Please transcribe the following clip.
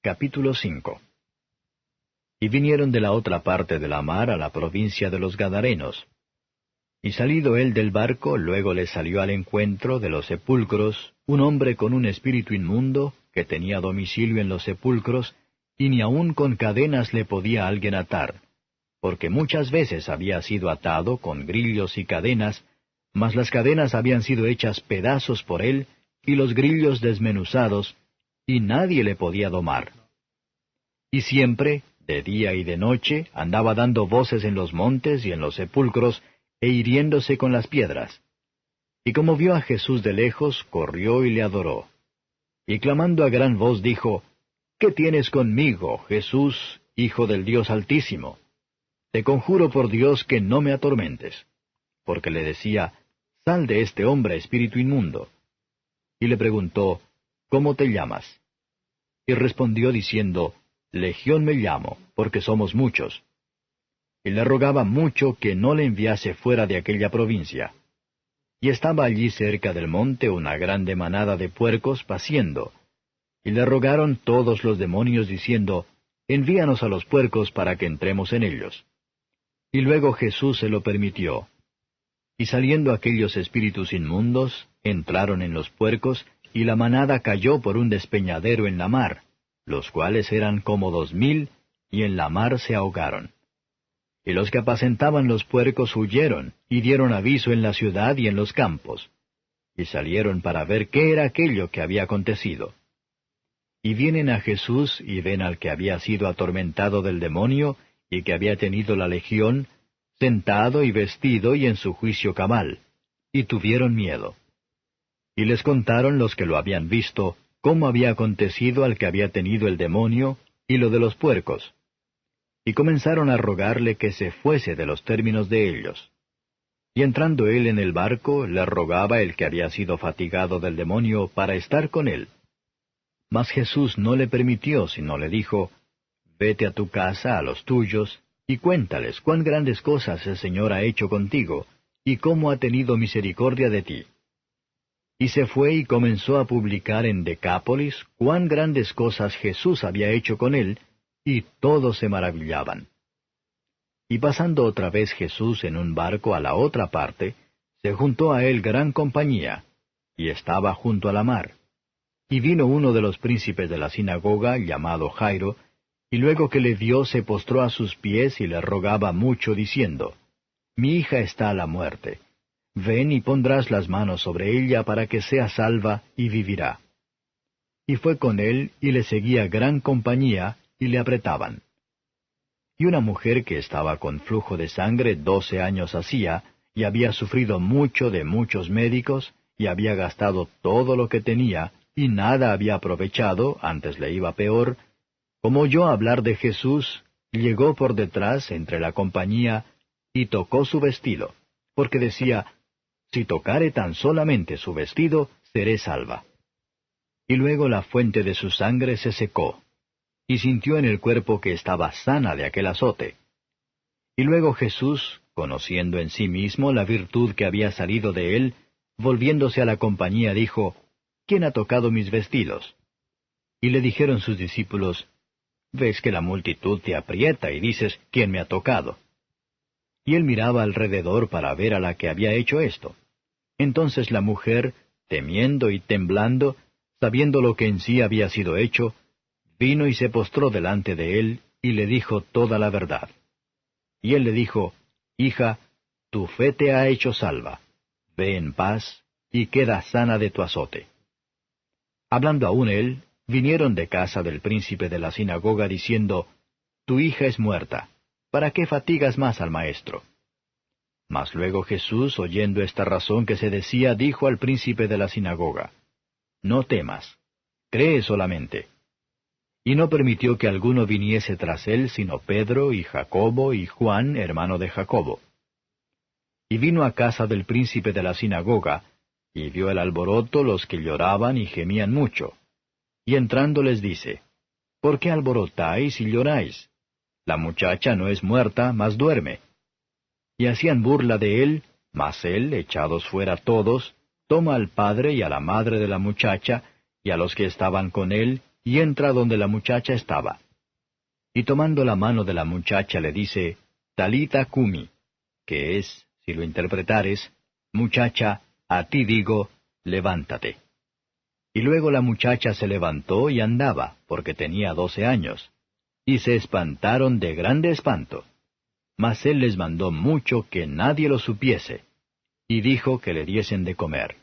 Capítulo 5. Y vinieron de la otra parte de la mar a la provincia de los Gadarenos. Y salido él del barco, luego le salió al encuentro de los sepulcros un hombre con un espíritu inmundo, que tenía domicilio en los sepulcros, y ni aun con cadenas le podía alguien atar, porque muchas veces había sido atado con grillos y cadenas, mas las cadenas habían sido hechas pedazos por él, y los grillos desmenuzados, y nadie le podía domar. Y siempre, de día y de noche, andaba dando voces en los montes y en los sepulcros, e hiriéndose con las piedras. Y como vio a Jesús de lejos, corrió y le adoró. Y clamando a gran voz dijo, ¿Qué tienes conmigo, Jesús, Hijo del Dios Altísimo? Te conjuro por Dios que no me atormentes. Porque le decía, Sal de este hombre, espíritu inmundo. Y le preguntó, ¿Cómo te llamas? Y respondió diciendo, Legión me llamo, porque somos muchos. Y le rogaba mucho que no le enviase fuera de aquella provincia. Y estaba allí cerca del monte una grande manada de puercos paciendo. Y le rogaron todos los demonios diciendo, Envíanos a los puercos para que entremos en ellos. Y luego Jesús se lo permitió. Y saliendo aquellos espíritus inmundos, entraron en los puercos, y la manada cayó por un despeñadero en la mar, los cuales eran como 2000, y en la mar se ahogaron. Y los que apacentaban los puercos huyeron, y dieron aviso en la ciudad y en los campos. Y salieron para ver qué era aquello que había acontecido. Y vienen a Jesús, y ven al que había sido atormentado del demonio, y que había tenido la legión, sentado y vestido y en su juicio cabal, y tuvieron miedo. Y les contaron los que lo habían visto, cómo había acontecido al que había tenido el demonio, y lo de los puercos. Y comenzaron a rogarle que se fuese de los términos de ellos. Y entrando él en el barco, le rogaba el que había sido fatigado del demonio para estar con él. Mas Jesús no le permitió, sino le dijo, Vete a tu casa, a los tuyos, y cuéntales cuán grandes cosas el Señor ha hecho contigo, y cómo ha tenido misericordia de ti. Y se fue y comenzó a publicar en Decápolis cuán grandes cosas Jesús había hecho con él, y todos se maravillaban. Y pasando otra vez Jesús en un barco a la otra parte, se juntó a él gran compañía, y estaba junto a la mar. Y vino uno de los príncipes de la sinagoga, llamado Jairo, y luego que le vio se postró a sus pies y le rogaba mucho, diciendo, Mi hija está a la muerte. Ven y pondrás las manos sobre ella para que sea salva y vivirá. Y fue con él, y le seguía gran compañía, y le apretaban. Y una mujer que estaba con flujo de sangre 12 años hacía, y había sufrido mucho de muchos médicos, y había gastado todo lo que tenía, y nada había aprovechado, antes le iba peor, como oyó hablar de Jesús, llegó por detrás entre la compañía, y tocó su vestido, porque decía, Si tocare tan solamente su vestido, seré salva. Y luego la fuente de su sangre se secó, y sintió en el cuerpo que estaba sana de aquel azote. Y luego Jesús, conociendo en sí mismo la virtud que había salido de él, volviéndose a la compañía, dijo, ¿Quién ha tocado mis vestidos? Y le dijeron sus discípulos, Ves que la multitud te aprieta y dices, ¿quién me ha tocado? Y él miraba alrededor para ver a la que había hecho esto. Entonces la mujer, temiendo y temblando, sabiendo lo que en sí había sido hecho, vino y se postró delante de él, y le dijo toda la verdad. Y él le dijo, Hija, tu fe te ha hecho salva. Ve en paz, y queda sana de tu azote. Hablando aún él, vinieron de casa del príncipe de la sinagoga diciendo, Tu hija es muerta, ¿para qué fatigas más al maestro? Mas luego Jesús, oyendo esta razón que se decía, dijo al príncipe de la sinagoga, No temas, cree solamente. Y no permitió que alguno viniese tras él, sino Pedro y Jacobo y Juan, hermano de Jacobo. Y vino a casa del príncipe de la sinagoga, y vio el alboroto, los que lloraban y gemían mucho. Y entrando les dice, ¿Por qué alborotáis y lloráis? La muchacha no es muerta, mas duerme. Y hacían burla de él, mas él, echados fuera todos, toma al padre y a la madre de la muchacha, y a los que estaban con él, y entra donde la muchacha estaba. Y tomando la mano de la muchacha le dice, Talita cumi, que es, si lo interpretares, muchacha, a ti digo, levántate. Y luego la muchacha se levantó y andaba, porque tenía 12 años. Y se espantaron de grande espanto. Mas él les mandó mucho que nadie lo supiese, y dijo que le diesen de comer.